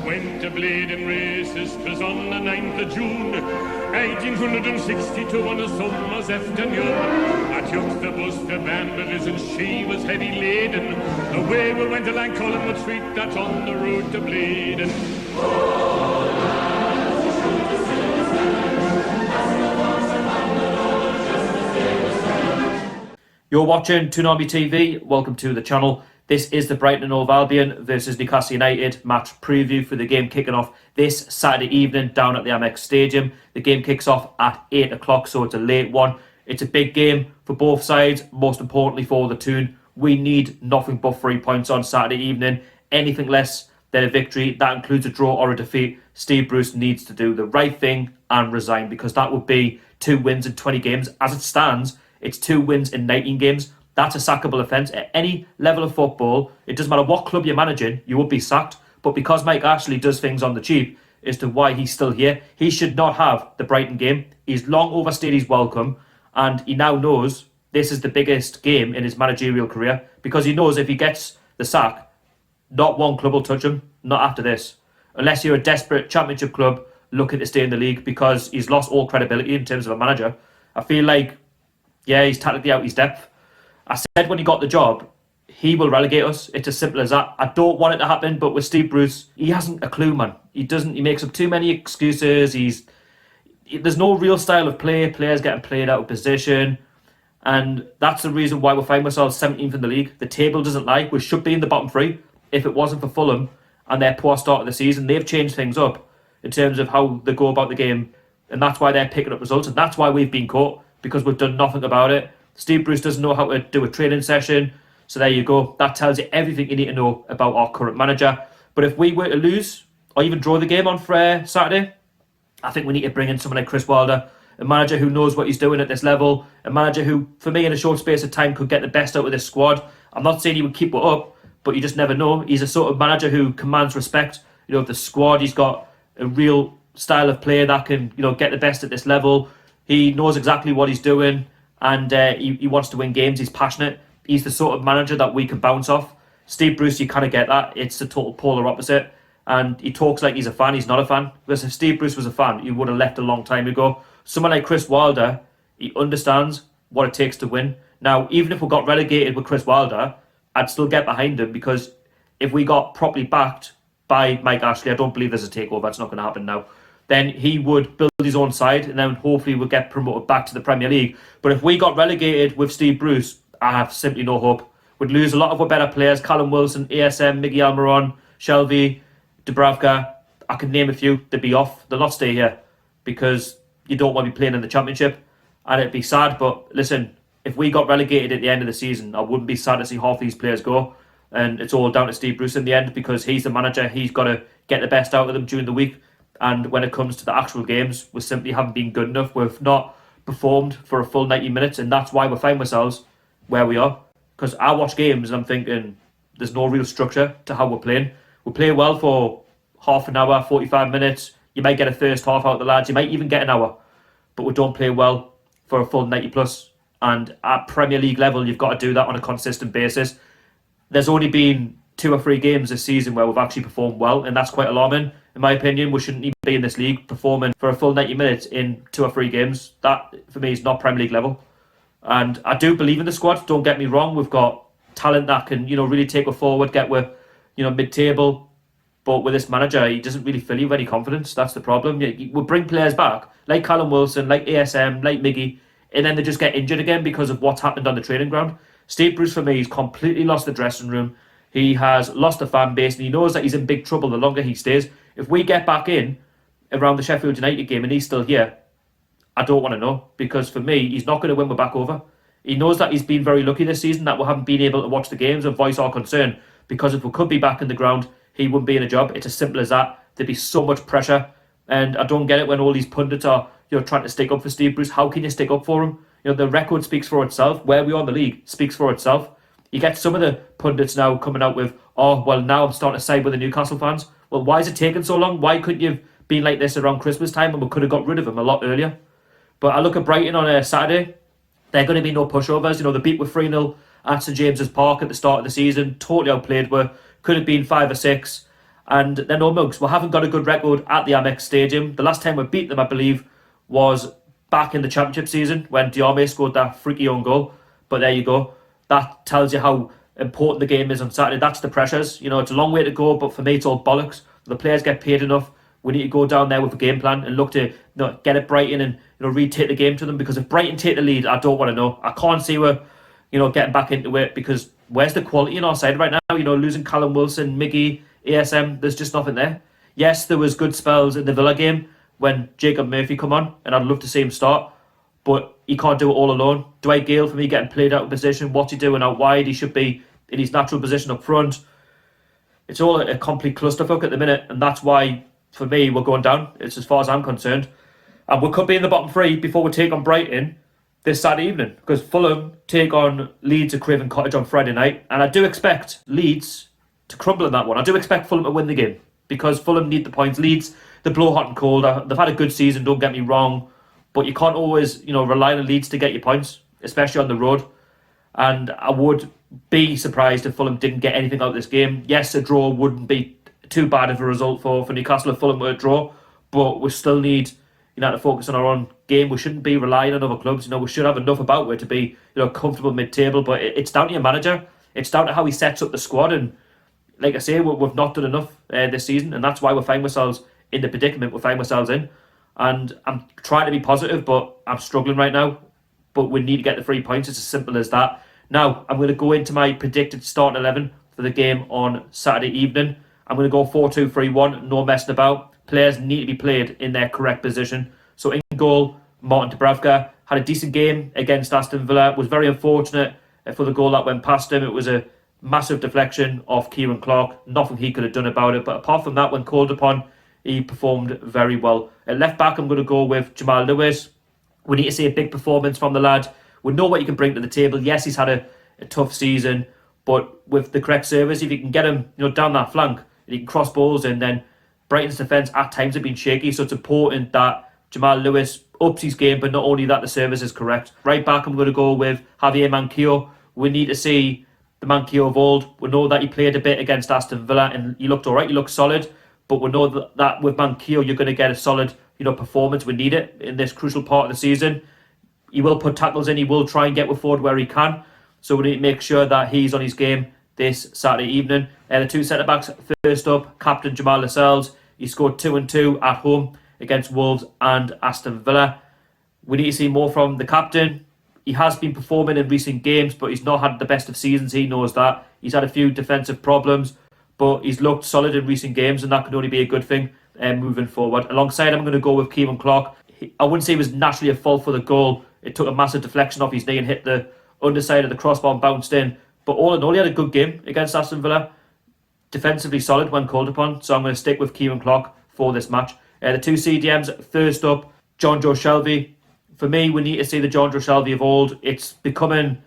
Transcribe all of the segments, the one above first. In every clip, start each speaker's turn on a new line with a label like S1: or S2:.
S1: went to bleeding races, 'twas on the 9th of June, 1862 on a summer's afternoon. I took the bus to Banbury's and she was heavy laden. Away we went along Collingwood Street, that's on the road to Bleeding.
S2: You're watching TOON Army TV. Welcome to the channel. This is the Brighton and Hove Albion versus Newcastle United match preview for the game kicking off this Saturday evening down at the AMEX Stadium. The game kicks off at 8 o'clock, so it's a late one. It's a big game for both sides, most importantly for the TOON. We need nothing but 3 points on Saturday evening. Anything less than a victory, that includes a draw or a defeat, Steve Bruce needs to do the right thing and resign, because that would be 2 wins in 20 games. As it stands, it's 2 wins in 19 games. That's a sackable offence. At any level of football, it doesn't matter what club you're managing, you would be sacked. But because Mike Ashley does things on the cheap as to why he's still here, he should not have the Brighton game. He's long overstayed his welcome, and he now knows this is the biggest game in his managerial career, because he knows if he gets the sack, not one club will touch him, not after this. Unless you're a desperate championship club looking to stay in the league, because he's lost all credibility in terms of a manager. I feel like, yeah, he's tactically out his depth. I said when he got the job, he will relegate us. It's as simple as that. I don't want it to happen, but with Steve Bruce, he hasn't a clue, man. He makes up too many excuses. There's no real style of play. Players getting played out of position. And that's the reason why we find ourselves 17th in the league. The table doesn't lie. We should be in the bottom 3 if it wasn't for Fulham and their poor start of the season. They've changed things up in terms of how they go about the game. And that's why they're picking up results. And that's why we've been caught, because we've done nothing about it. Steve Bruce doesn't know how to do a training session. So there you go. That tells you everything you need to know about our current manager. But if we were to lose or even draw the game on Saturday, I think we need to bring in someone like Chris Wilder, a manager who knows what he's doing at this level, a manager who, for me, in a short space of time, could get the best out of this squad. I'm not saying he would keep it up, but you just never know. He's a sort of manager who commands respect. You know, the squad, he's got a real style of play that can, get the best at this level. He knows exactly what he's doing. And he wants to win games. He's passionate. He's the sort of manager that we can bounce off. Steve Bruce, you kind of get that. It's the total polar opposite. And he talks like he's a fan. He's not a fan. Because if Steve Bruce was a fan, he would have left a long time ago. Someone like Chris Wilder, he understands what it takes to win. Now, even if we got relegated with Chris Wilder, I'd still get behind him, because if we got properly backed by Mike Ashley, I don't believe there's a takeover. It's not going to happen now. Then he would build his own side, and then hopefully we'll get promoted back to the Premier League. But if we got relegated with Steve Bruce, I have simply no hope. We'd lose a lot of our better players: Callum Wilson, ASM, Miggy Almiron, Shelby, Dubravka. I can name a few. They'd be off. They'll not stay here, because you don't want to be playing in the Championship, and it'd be sad. But listen, if we got relegated at the end of the season, I wouldn't be sad to see half these players go. And it's all down to Steve Bruce in the end, because he's the manager. He's got to get the best out of them during the week. And when it comes to the actual games, we simply haven't been good enough. We've not performed for a full 90 minutes, and that's why we find ourselves where we are. Because I watch games and I'm thinking there's no real structure to how we're playing. We play well for half an hour, 45 minutes. You might get a first half out of the lads. You might even get an hour. But we don't play well for a full 90 plus. And at Premier League level, you've got to do that on a consistent basis. There's only been 2 or 3 games this season where we've actually performed well, and that's quite alarming. In my opinion, we shouldn't even be in this league performing for a full 90 minutes in 2 or 3 games. That, for me, is not Premier League level. And I do believe in the squad, don't get me wrong. We've got talent that can, really take us forward, get with, mid-table. But with this manager, he doesn't really fill you with any confidence. That's the problem. We'll bring players back, like Callum Wilson, like ASM, like Miggy, and then they just get injured again because of what's happened on the training ground. Steve Bruce, for me, he's completely lost the dressing room. He has lost the fan base, and he knows that he's in big trouble the longer he stays. If we get back in around the Sheffield United game and he's still here, I don't want to know, because for me, he's not going to win we're back over. He knows that he's been very lucky this season that we haven't been able to watch the games and voice our concern, because if we could be back in the ground, he wouldn't be in a job. It's as simple as that. There'd be so much pressure, and I don't get it when all these pundits are trying to stick up for Steve Bruce. How can you stick up for him? The record speaks for itself. Where we are in the league speaks for itself. You get some of the pundits now coming out with, oh, well, now I'm starting to side with the Newcastle fans. Well, why is it taking so long? Why couldn't you have been like this around Christmas time, and we could have got rid of him a lot earlier? But I look at Brighton on a Saturday. They're going to be no pushovers. They beat with 3-0 at St James's Park at the start of the season. Totally outplayed. Could have been 5 or 6. And they're no mugs. We haven't got a good record at the AMEX Stadium. The last time we beat them, I believe, was back in the Championship season when Diarmé scored that freaky own goal. But there you go. That tells you how important the game is on Saturday. That's the pressures. You know, it's a long way to go, but for me, it's all bollocks. The players get paid enough. We need to go down there with a game plan and look to get at Brighton and retake the game to them. Because if Brighton take the lead, I don't want to know. I can't see we're getting back into it, because where's the quality on our side right now? Losing Callum Wilson, Miggy, ASM, there's just nothing there. Yes, there was good spells in the Villa game when Jacob Murphy come on, and I'd love to see him start, but he can't do it all alone. Dwight Gale, for me, getting played out of position. What's he doing out wide? He should be in his natural position up front. It's all a complete clusterfuck at the minute, and that's why, for me, we're going down. It's as far as I'm concerned. And we could be in the bottom three before we take on Brighton this Saturday evening, because Fulham take on Leeds at Craven Cottage on Friday night, and I do expect Leeds to crumble in that one. I do expect Fulham to win the game, because Fulham need the points. Leeds, they blow hot and cold. They've had a good season, don't get me wrong, but you can't always rely on Leeds to get your points, especially on the road. And I would be surprised if Fulham didn't get anything out of this game. Yes, a draw wouldn't be too bad of a result for Newcastle if Fulham were a draw, but we still need to focus on our own game. We shouldn't be relying on other clubs. We should have enough about it to be comfortable mid-table, but it's down to your manager. It's down to how he sets up the squad, and like I say, we've not done enough this season, and that's why we find ourselves in the predicament we find ourselves in. And I'm trying to be positive, but I'm struggling right now. But we need to get the 3 points. It's as simple as that. Now, I'm going to go into my predicted starting 11 for the game on Saturday evening. I'm going to go 4-2-3-1, no messing about. Players need to be played in their correct position. So in goal, Martin Dubravka had a decent game against Aston Villa. Was very unfortunate for the goal that went past him. It was a massive deflection off Kieran Clark. Nothing he could have done about it. But apart from that, when called upon, he performed very well. At left back, I'm going to go with Jamal Lewis. We need to see a big performance from the lad. We know what he can bring to the table. Yes, he's had a tough season, but with the correct service, if you can get him down that flank, and he can cross balls in, then Brighton's defence at times have been shaky. So it's important that Jamal Lewis ups his game, but not only that, the service is correct. Right back, I'm going to go with Javier Manquillo. We need to see the Manquillo of old. We know that he played a bit against Aston Villa and he looked all right. He looked solid. But we know that with Manquillo, you're going to get a solid performance. We need it in this crucial part of the season. He will put tackles in. He will try and get with forward where he can. So we need to make sure that he's on his game this Saturday evening. The two centre-backs, first up, Captain Jamal Lascelles. He scored 2 and 2 at home against Wolves and Aston Villa. We need to see more from the captain. He has been performing in recent games, but he's not had the best of seasons. He knows that. He's had a few defensive problems, but he's looked solid in recent games, and that can only be a good thing moving forward. Alongside him, I'm going to go with Kieran Clark. I wouldn't say it was naturally a fault for the goal. It took a massive deflection off his knee and hit the underside of the crossbar and bounced in. But all in all, he had a good game against Aston Villa. Defensively solid when called upon. So I'm going to stick with Kieran Clark for this match. The two CDMs, first up, John Joe Shelby. For me, we need to see the John Joe Shelby of old. It's becoming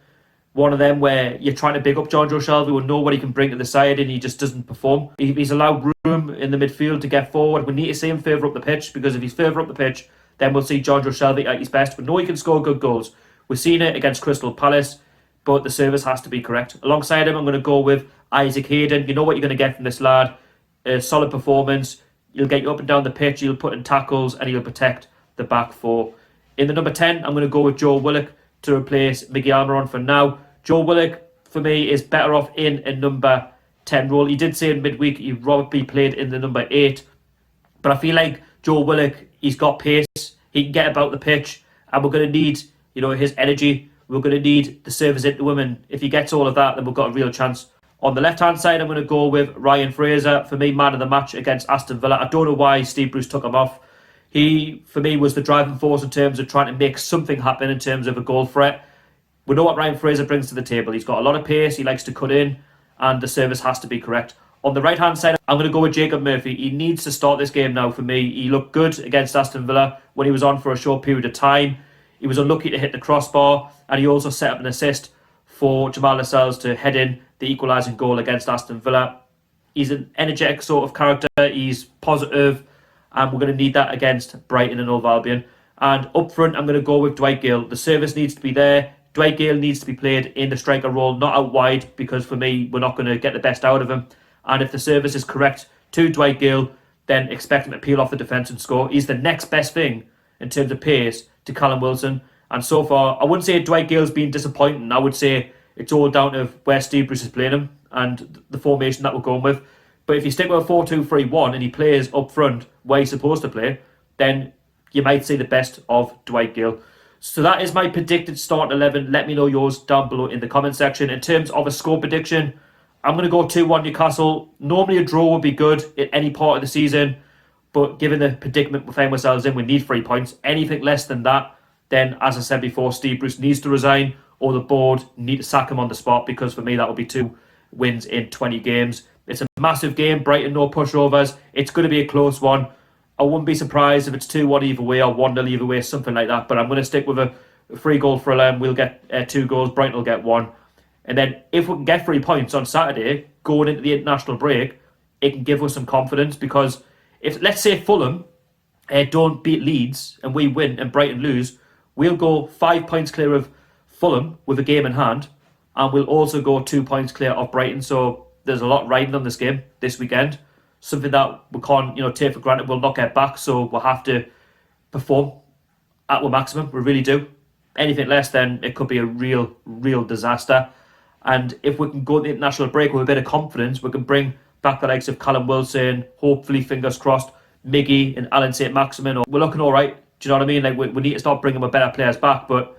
S2: one of them where you're trying to big up John Joe Shelby. We know what he can bring to the side, and he just doesn't perform. He's allowed room in the midfield to get forward. We need to see him further up the pitch, because if he's further up the pitch, then we'll see John Joe Shelby at his best. We know he can score good goals. We've seen it against Crystal Palace, but the service has to be correct. Alongside him, I'm going to go with Isaac Hayden. You know what you're going to get from this lad. A solid performance. He'll get you up and down the pitch. He'll put in tackles, and he'll protect the back four. In the number 10, I'm going to go with Joe Willock to replace Miggy Almiron for now. Joe Willock, for me, is better off in a number 10 role. He did say in midweek he'd rather be played in the number 8. But I feel like Joe Willock, he's got pace. He can get about the pitch. And we're going to need, his energy. We're going to need the service into him. And if he gets all of that, then we've got a real chance. On the left-hand side, I'm going to go with Ryan Fraser. For me, man of the match against Aston Villa. I don't know why Steve Bruce took him off. He, for me, was the driving force in terms of trying to make something happen in terms of a goal threat. We know what Ryan Fraser brings to the table. He's got a lot of pace. He likes to cut in, and the service has to be correct. On the right-hand side, I'm going to go with Jacob Murphy. He needs to start this game now for me. He looked good against Aston Villa when he was on for a short period of time. He was unlucky to hit the crossbar, and he also set up an assist for Jamal Lascelles to head in the equalising goal against Aston Villa. He's an energetic sort of character. He's positive, and we're going to need that against Brighton and Hove Albion. And up front, I'm going to go with Dwight Gale. The service needs to be there. Dwight Gale needs to be played in the striker role, not out wide, because for me, we're not going to get the best out of him. And if the service is correct, to Dwight Gale, then expect him to peel off the defence and score. He's the next best thing in terms of pace to Callum Wilson. And so far, I wouldn't say Dwight Gale's been disappointing. I would say it's all down to where Steve Bruce is playing him and the formation that we're going with. But if you stick with a 4-2-3-1 and he plays up front where he's supposed to play, then you might see the best of Dwight Gale. So that is my predicted start 11. Let me know yours down below in the comment section. In terms of a score prediction, I'm going to go 2-1 Newcastle. Normally a draw would be good at any part of the season, but given the predicament we find ourselves in, we need 3 points. Anything less than that, then as I said before, Steve Bruce needs to resign or the board need to sack him on the spot, because for me that would be 2 wins in 20 games. It's a massive game. Brighton, no pushovers. It's going to be a close one. I wouldn't be surprised if it's 2-1 either way or 1-0 either way, something like that. But I'm going to stick with a 3-goal thriller. We'll get 2 goals. Brighton will get 1. And then if we can get 3 points on Saturday, going into the international break, it can give us some confidence. Because if, let's say, Fulham don't beat Leeds and we win and Brighton lose, we'll go 5 points clear of Fulham with a game in hand. And we'll also go 2 points clear of Brighton. So there's a lot riding on this game this weekend. Something that we can't, take for granted. We'll not get back, so we'll have to perform at our maximum. We really do. Anything less, then it could be a real disaster. And if we can go to the international break with a bit of confidence, we can bring back the likes of Callum Wilson, hopefully, fingers crossed, Miggy and Alan St-Maximin. We're looking all right. Do you know what I mean? Like we need to start bringing our better players back. But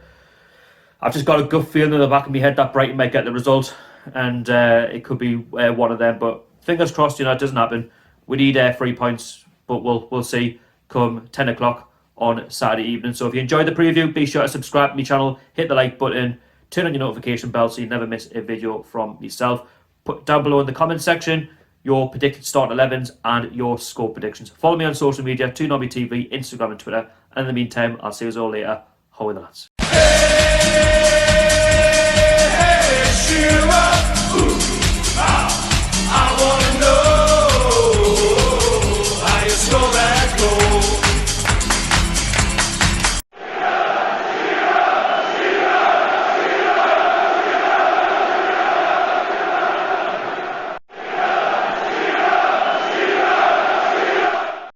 S2: I've just got a gut feeling in the back of my head that Brighton might get the result, and it could be one of them. But fingers crossed, it doesn't happen. We need 3 points, but we'll see come 10 o'clock on Saturday evening. So if you enjoyed the preview, be sure to subscribe to my channel, hit the like button, turn on your notification bell so you never miss a video from myself. Put down below in the comment section your predicted start 11s and your score predictions. Follow me on social media, TOON TV, Instagram and Twitter. And in the meantime, I'll see you all later. How are the lads?